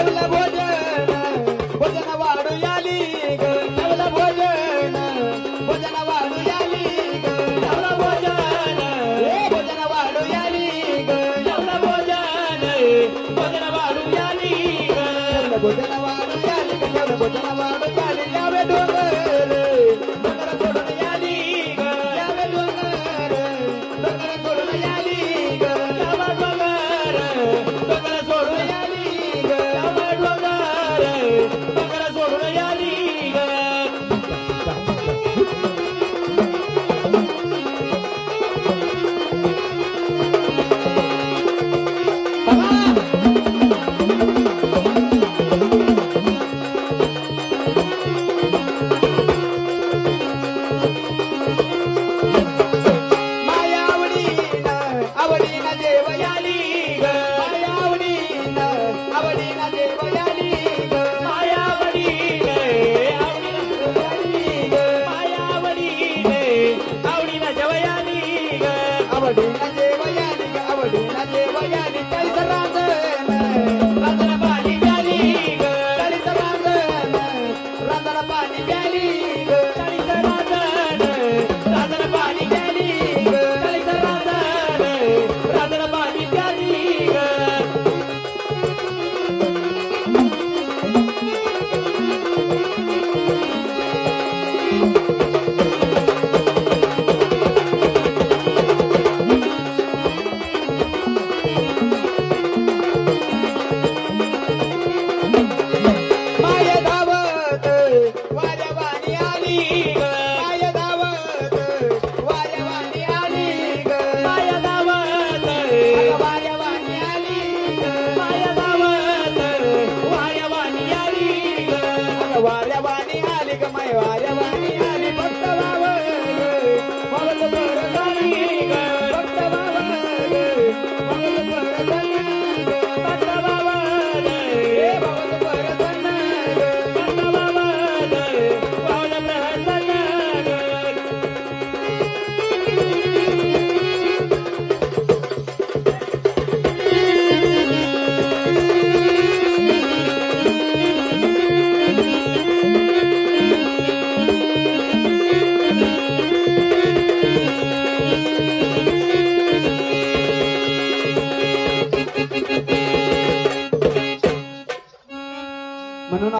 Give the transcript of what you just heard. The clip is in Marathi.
जेवलं भोजन भोजन वाढू याली ग जेवलं भोजन भोजन वाढू याली ग जेवलं भोजन भोजन वाढू याली ग जेवलं भोजन भोजन वाढू याली ग भोजन वाढू याली ग जेवलं भोजन वाढू याली यावे डोंगर डोंगर सोडून याली ग यावे डोंगर डोंगर सोडून याली ग यावा डोंगर डोंगर सोडून याली ग यावा डोंगर डोंगर सोडून याली ग माया आवडीनं जेवयाली ग माया आवडीनं जेवयाली